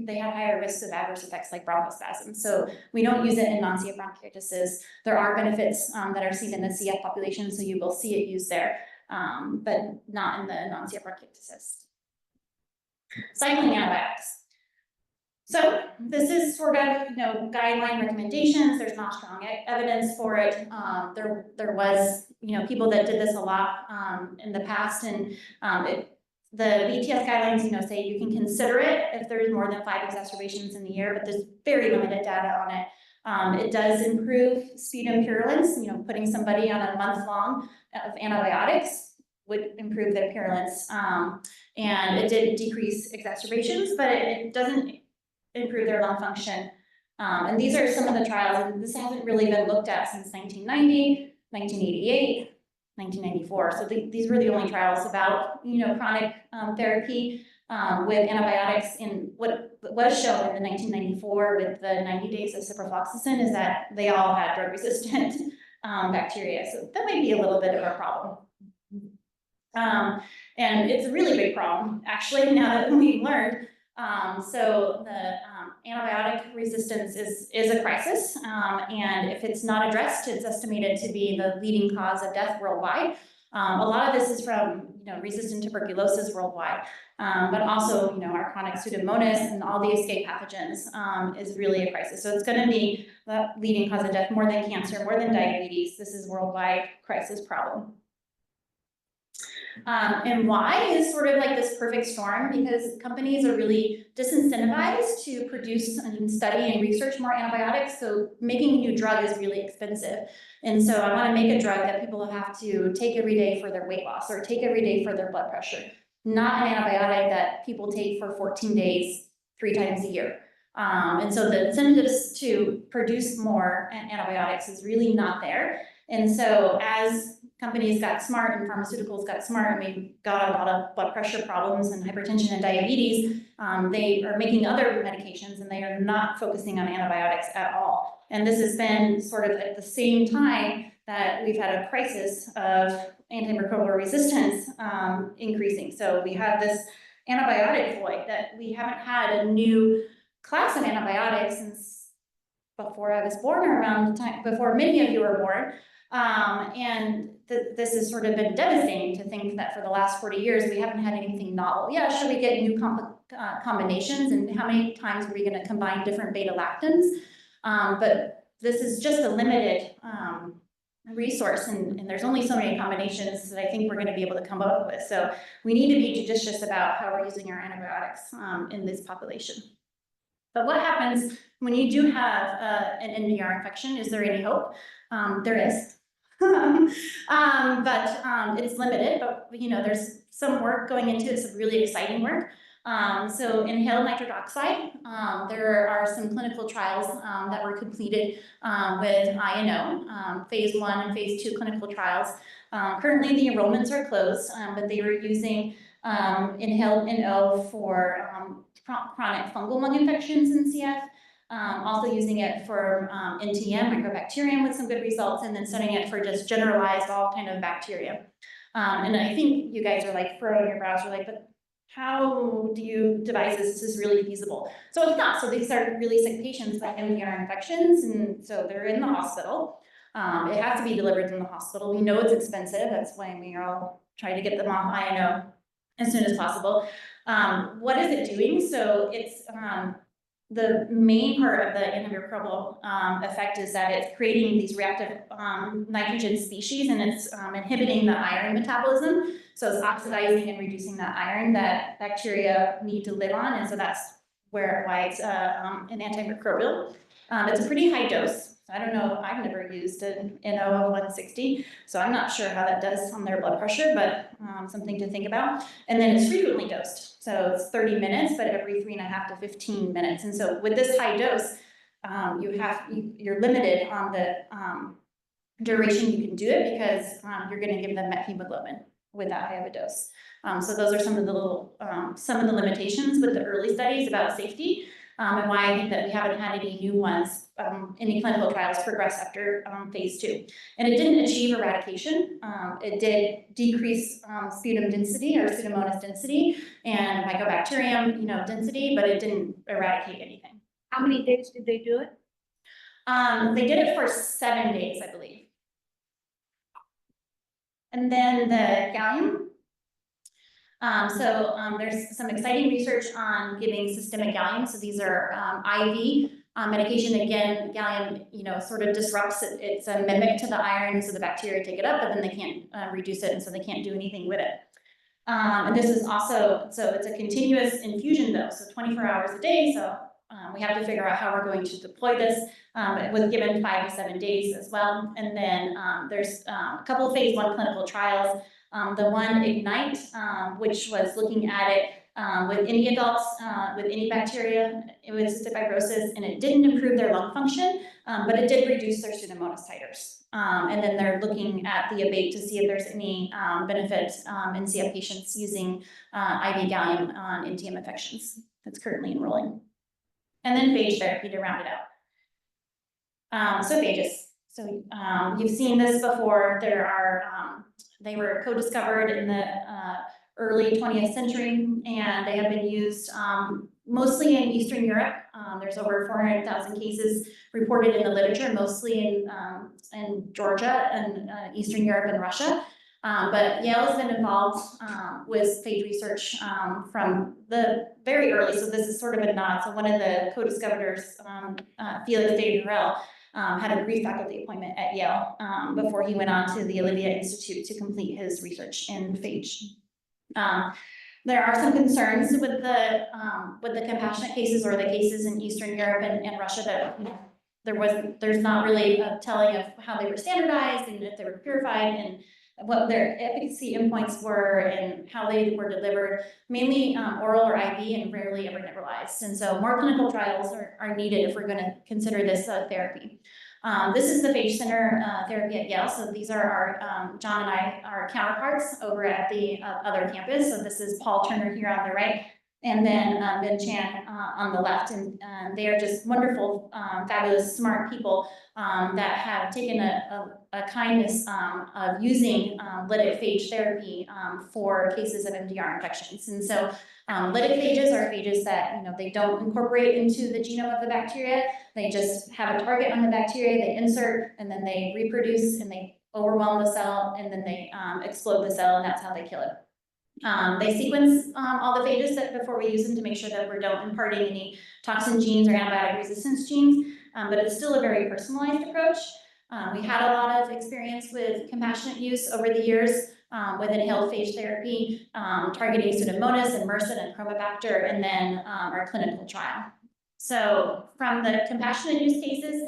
they had higher risks of adverse effects like bronchospasm. So we don't use it in non-CF bronchiectasis. There are benefits that are seen in the CF population, so you will see it used there. but not in the non-CF bronchiectasis. Cycling antibiotics. So this is sort of, guideline recommendations. There's not strong evidence for it. There was, people that did this a lot in the past, and the VTS guidelines, say you can consider it if there's more than 5 exacerbations in the year, but there's very limited data on it. It does improve sputum purulence. Putting somebody on a month long of antibiotics would improve their purulence, and it did decrease exacerbations, but it doesn't improve their lung function. And these are some of the trials, and this hasn't really been looked at since 1990, 1988, 1994. So these were the only trials about, chronic therapy with antibiotics. In what was shown in the 1994 with the 90 days of ciprofloxacin is that they all had drug-resistant bacteria. So that might be a little bit of a problem. And it's a really big problem, actually, now that we've learned. So the antibiotic resistance is a crisis, and if it's not addressed, it's estimated to be the leading cause of death worldwide. A lot of this is from resistant tuberculosis worldwide, but also our chronic pseudomonas and all the escape pathogens is really a crisis. So it's going to be the leading cause of death, more than cancer, more than diabetes. This is a worldwide crisis problem. And why is sort of like this perfect storm, because companies are really disincentivized to produce and study and research more antibiotics. So making a new drug is really expensive. And so I want to make a drug that people have to take every day for their weight loss or take every day for their blood pressure, not an antibiotic that people take for 14 days, 3 times a year. And so the incentives to produce more antibiotics is really not there. And so as companies got smart and pharmaceuticals got smart, and we got a lot of blood pressure problems and hypertension and diabetes, they are making other medications and they are not focusing on antibiotics at all. And this has been sort of at the same time that we've had a crisis of antimicrobial resistance increasing. So we have this antibiotic void that we haven't had a new class of antibiotics since before I was born, or around the time before many of you were born. And this has sort of been devastating to think that for the last 40 years, we haven't had anything novel. Yeah, should we get new combinations, and how many times are we going to combine different beta-lactams? But this is just a limited resource, and there's only so many combinations that I think we're going to be able to come up with. So we need to be judicious about how we're using our antibiotics in this population. But what happens when you do have an NDR infection? Is there any hope? There is. But it's limited, but there's some work going into it, some really exciting work. So inhaled nitric oxide, there are some clinical trials that were completed with INO, phase 1 and phase 2 clinical trials. Currently the enrollments are closed, but they were using inhaled NO for chronic fungal lung infections in CF. Also using it for NTM, Mycobacterium, with some good results, and then studying it for just generalized all kind of bacteria. And I think you guys are like furrowing your brows, you're like, but how do you devise this? This is really feasible. So it's not. So these are really sick patients with MDR infections, and so they're in the hospital. It has to be delivered in the hospital. We know it's expensive. That's why we are all trying to get them off INO as soon as possible. What is it doing? So it's the main part of the antimicrobial effect is that it's creating these reactive nitrogen species, and it's inhibiting the iron metabolism. So it's oxidizing and reducing that iron that bacteria need to live on, and so that's why it's an antimicrobial. It's a pretty high dose. I don't know, I've never used an NO of 160, so I'm not sure how that does on their blood pressure, but something to think about. And then it's frequently dosed. So it's 30 minutes, but every 3.5 to 15 minutes. And so with this high dose, you're limited on the duration you can do it, because you're going to give them methemoglobin with that high of a dose. So those are some of the limitations with the early studies about safety. And why I think that we haven't had any new ones, any clinical trials progress after phase 2. And it didn't achieve eradication. It did decrease sputum density or Pseudomonas density and Mycobacterium, density, but it didn't eradicate anything. How many days did they do it? They did it for 7 days, I believe. And then the gallium. There's some exciting research on giving systemic gallium. So these are IV medication. Again, gallium, sort of disrupts it. It's a mimic to the iron, so the bacteria take it up, but then they can't reduce it, and so they can't do anything with it. And this is also, so it's a continuous infusion dose, so 24 hours a day. So we have to figure out how we're going to deploy this. It was given 5 to 7 days as well. And then there's a couple of phase 1 clinical trials. The one Ignite, which was looking at it with any adults with any bacteria with cystic fibrosis, and it didn't improve their lung function, but it did reduce their Pseudomonas titers. And then they're looking at the ABATE to see if there's any benefit in CF patients using IV gallium on NTM infections. That's currently enrolling. And then phage therapy to round it out. So phages. So you've seen this before. There are, they were co-discovered in the early 20th century, and they have been used mostly in Eastern Europe. There's over 400,000 cases reported in the literature, mostly in Georgia and Eastern Europe and Russia. But Yale has been involved with phage research from the very early. So this is sort of a nod. So one of the co-discoverers, Felix de Durrell, had a brief faculty appointment at Yale before he went on to the Olivia Institute to complete his research in phage. There are some concerns with the compassionate cases or the cases in Eastern Europe and Russia that there's not really a telling of how they were standardized and if they were purified and what their efficacy endpoints were and how they were delivered, mainly oral or IV and rarely ever nebulized. And so more clinical trials are needed if we're going to consider this therapy. This is the phage center therapy at Yale. So these are our, John and I, our counterparts over at the other campus. So this is Paul Turner here on the right, and then Ben Chan on the left. And they are just wonderful, fabulous, smart people that have taken a kindness of using lytic phage therapy for cases of MDR infections. And so lytic phages are phages that, they don't incorporate into the genome of the bacteria. They just have a target on the bacteria, they insert, and then they reproduce, and they overwhelm the cell, and then they explode the cell, and that's how they kill it. They sequence all the phages before we use them to make sure that we don't imparting any toxin genes or antibiotic resistance genes, but it's still a very personalized approach. We had a lot of experience with compassionate use over the years with inhaled phage therapy, targeting Pseudomonas and MRSA and Chromobacter, and then our clinical trial. So from the compassionate use cases,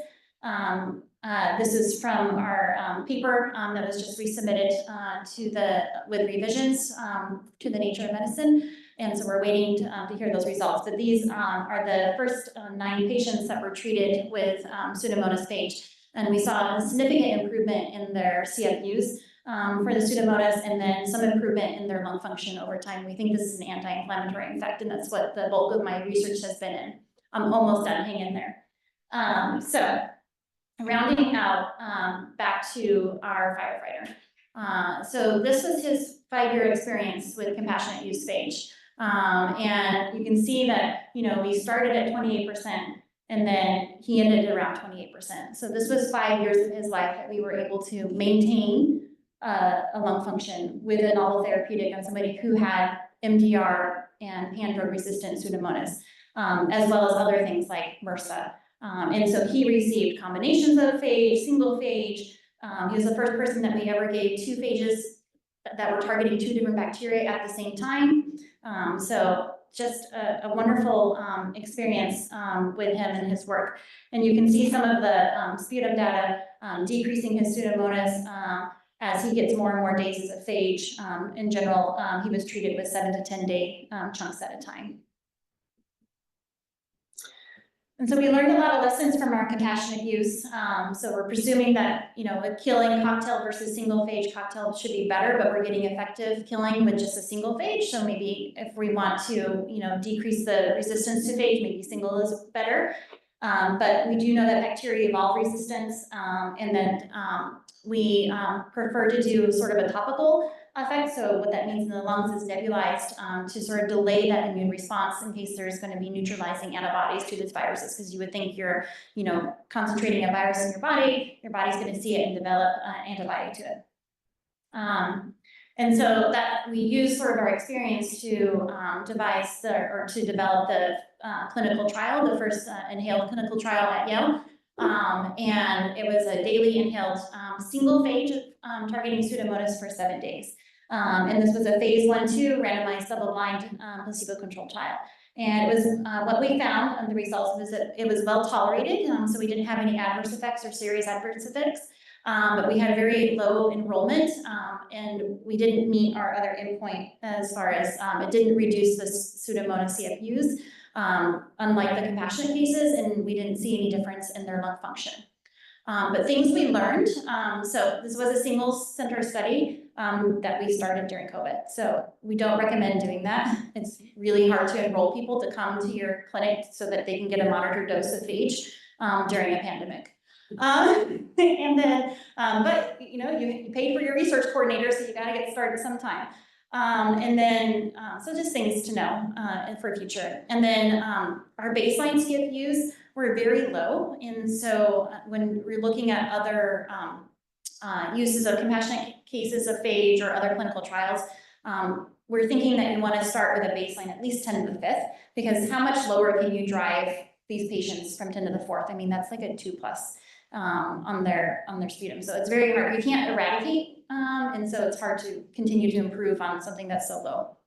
this is from our paper that was just resubmitted with revisions to the Nature of Medicine. And so we're waiting to hear those results. But these are the first 9 patients that were treated with Pseudomonas phage. And we saw a significant improvement in their CFUs for the Pseudomonas, and then some improvement in their lung function over time. We think this is an anti-inflammatory effect, and that's what the bulk of my research has been in. I'm almost done, hang in there. So rounding out back to our firefighter. So this was his 5-year experience with compassionate use phage. And you can see that, we started at 28%, and then he ended at around 28%. So this was 5 years of his life that we were able to maintain a lung function with a novel therapeutic on somebody who had MDR and pan-drug resistant Pseudomonas, as well as other things like MRSA. And so he received combinations of phage, single phage. He was the first person that we ever gave 2 phages that were targeting 2 different bacteria at the same time. So just a wonderful experience with him and his work. And you can see some of the sputum data decreasing his Pseudomonas as he gets more and more days of phage. In general, he was treated with 7 to 10 day chunks at a time. And so we learned a lot of lessons from our compassionate use. So we're presuming that, a killing cocktail versus single phage cocktail should be better, but we're getting effective killing with just a single phage. So maybe if we want to, decrease the resistance to phage, maybe single is better. But we do know that bacteria evolve resistance, and then we prefer to do sort of a topical effect. So what that means in the lungs is nebulized to sort of delay that immune response in case there's going to be neutralizing antibodies to these viruses, because you would think you're, concentrating a virus in your body's going to see it and develop antibody to it. And so that we use sort of our experience to to develop the clinical trial, the first inhaled clinical trial at Yale. And it was a daily inhaled single phage targeting Pseudomonas for 7 days. And this was a phase 1/2 randomized double-blind placebo-controlled trial. And it was what we found, and the results was that it was well tolerated, so we didn't have any adverse effects or serious adverse effects. But we had very low enrollment, and we didn't meet our other endpoint as far as it didn't reduce the Pseudomonas CFUs, unlike the compassionate cases, and we didn't see any difference in their lung function. But things we learned, so this was a single center study that we started during COVID. So we don't recommend doing that. It's really hard to enroll people to come to your clinic so that they can get a monitored dose of phage during a pandemic. And then, but you know, you paid for your research coordinator, so you gotta get started sometime. And then, so just things to know for future. And then our baseline CFUs were very low. And so when we're looking at other uses of compassionate cases of phage or other clinical trials, we're thinking that you want to start with a baseline at least 10 to the 5th, because how much lower can you drive these patients from 10 to the 4th? I mean, that's like a 2+ on their sputum. So it's very hard. You can't eradicate, and so it's hard to continue to improve on something that's so low.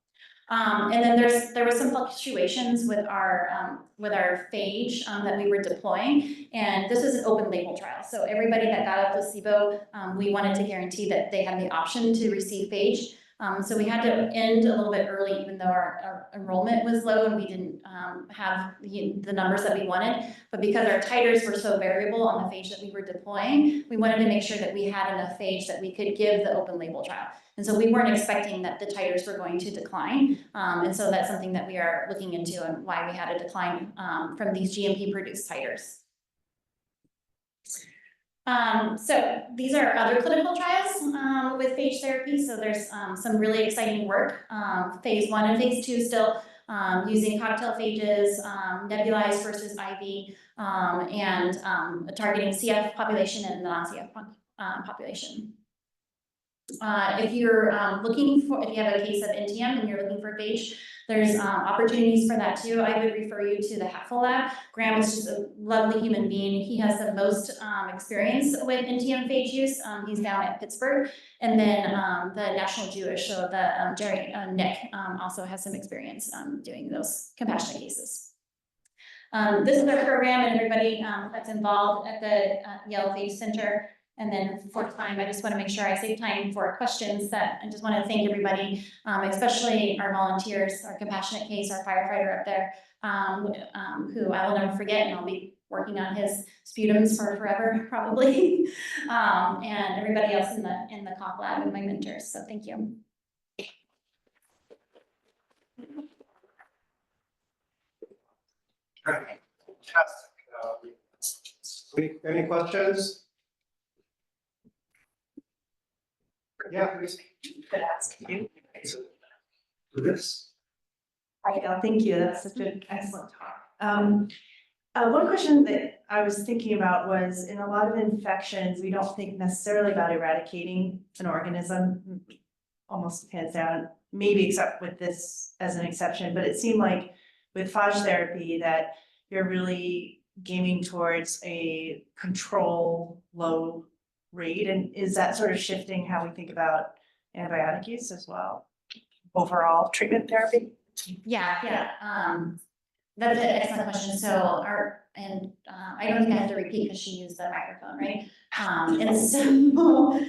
And then there was some fluctuations with our phage that we were deploying, and this was an open label trial. So everybody that got a placebo, we wanted to guarantee that they had the option to receive phage. So we had to end a little bit early, even though our enrollment was low and we didn't have the numbers that we wanted. But because our titers were so variable on the phage that we were deploying, we wanted to make sure that we had enough phage that we could give the open label trial. And so we weren't expecting that the titers were going to decline. And so that's something that we are looking into and why we had a decline from these GMP produced titers. So these are other clinical trials with phage therapy. So there's some really exciting work, phase 1 and phase 2 still, using cocktail phages, nebulized versus IV, and targeting CF population and non-CF population. If you're if you have a case of NTM and you're looking for phage, there's opportunities for that too. I would refer you to the Hatfield lab. Graham is just a lovely human being. He has the most experience with NTM phage use. He's down at Pittsburgh. And then the National Jewish, so the Nick also has some experience doing those compassionate cases. This is our program and everybody that's involved at the Yale Phage Center. And then for time, I just want to make sure I save time for questions. That I just want to thank everybody, especially our volunteers, our compassionate case, our firefighter up there, who I will never forget, and I'll be working on his sputums for forever, probably. And everybody else in the cough lab and my mentors. So thank you. Fantastic. Any questions? Yeah, please. Could ask you. This. Hi, Gail. Thank you. That's such an excellent talk. One question that I was thinking about was, in a lot of infections, we don't think necessarily about eradicating an organism, almost hands down, maybe except with this as an exception, but it seemed like with phage therapy that you're really gaming towards a control low rate, and is that sort of shifting how we think about antibiotic use as well? Overall treatment therapy? Yeah. That's an excellent question. So I don't think I have to repeat because she used the microphone, right? And so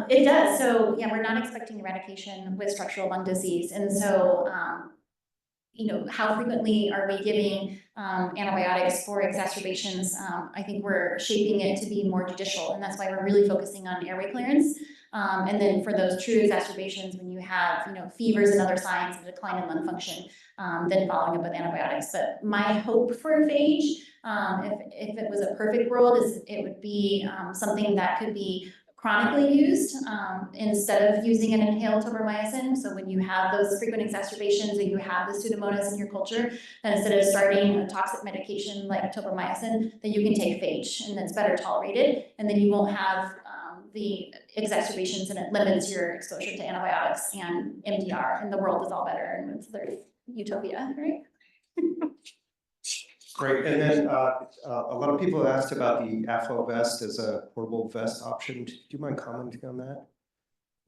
it does. So yeah, we're not expecting eradication with structural lung disease. And so, how frequently are we giving antibiotics for exacerbations? I think we're shaping it to be more judicial, and that's why we're really focusing on airway clearance. And then for those true exacerbations, when you have, fevers and other signs of decline in lung function, then following up with antibiotics. But my hope for phage, if it was a perfect world, is it would be something that could be chronically used instead of using an inhaled tobramycin. So when you have those frequent exacerbations and you have the Pseudomonas in your culture, then instead of starting a toxic medication like tobramycin, then you can take phage, and that's better tolerated, and then you won't have the exacerbations and it limits your exposure to antibiotics and MDR, and the world is all better and it's their utopia, right? Great, and then a lot of people have asked about the AFO vest as a portable vest option. Do you mind commenting on that?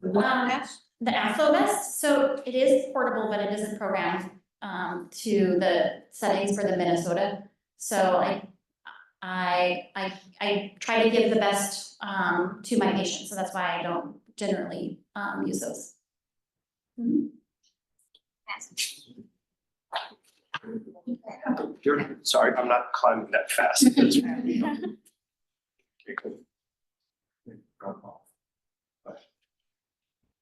The AFO vest, so it is portable, but it isn't programmed to the settings for the Minnesota. So I try to give the best to my patients, so that's why I don't generally use those. Sorry, I'm not climbing that fast. Okay, cool. I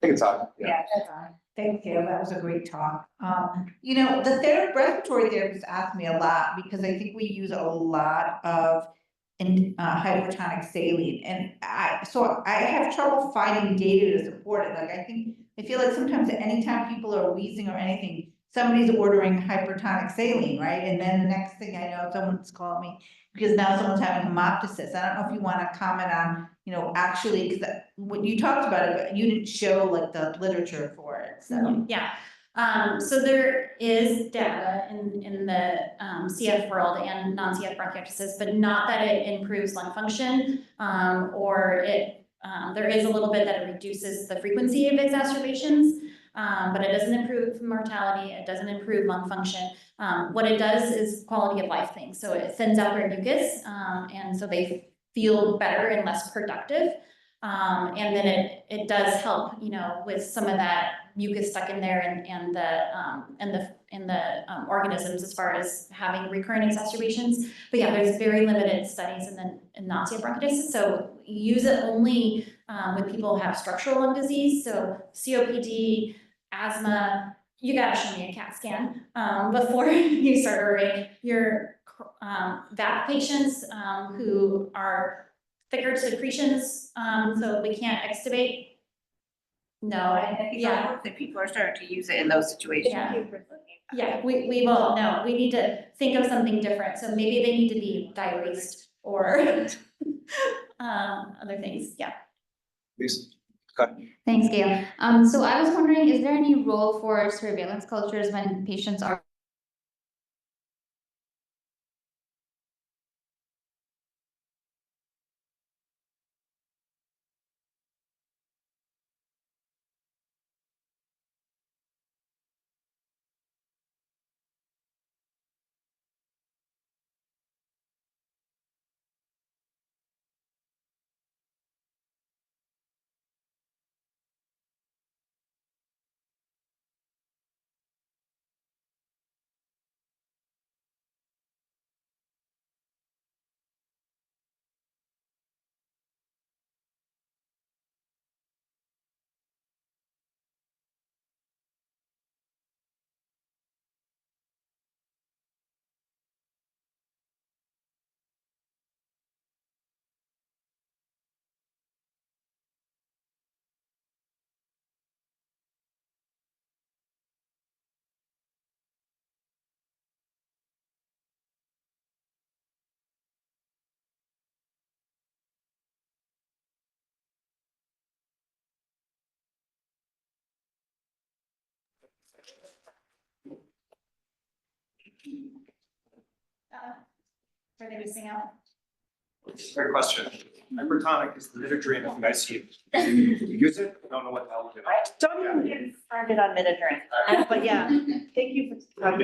think it's on, yeah. Yeah, that's on. Thank you, that was a great talk. You know, the respiratory therapist asked me a lot because I think we use a lot of hypertonic saline, and I have trouble finding data to support it. Like I feel like sometimes anytime people are wheezing or anything, somebody's ordering hypertonic saline, right? And then the next thing I know, someone's calling me because now someone's having hemoptysis. I don't know if you want to comment on, you know, actually, because when you talked about it, but you didn't show like the literature for it, so. Yeah, so there is data in the CF world and non-CF bronchiectasis, but not that it improves lung function, or there is a little bit that it reduces the frequency of exacerbations, but it doesn't improve mortality, it doesn't improve lung function. What it does is quality of life things, so it thins out their mucus, and so they feel better and less productive. And then it does help, you know, with some of that mucus stuck in there and the organisms as far as having recurrent exacerbations. But yeah, there's very limited studies in non-CF bronchiectasis, so use it only when people have structural lung disease, so COPD, asthma. You gotta show me a CAT scan before you start ordering your VAP patients who are thicker secretions, so we can't extubate. No, yeah, That people are starting to use it in those situations. yeah, we will, no, we need to think of something different, so maybe they need to be diuresed or other things, yeah. Please. Thanks, Gail. So I was wondering, is there any role for surveillance cultures when patients are Are they missing out? Great question. Hypertonic is the midodrine of ICU. You use it? I don't know what the hell to do. Don't even get started on Midodrine, but yeah, thank you for.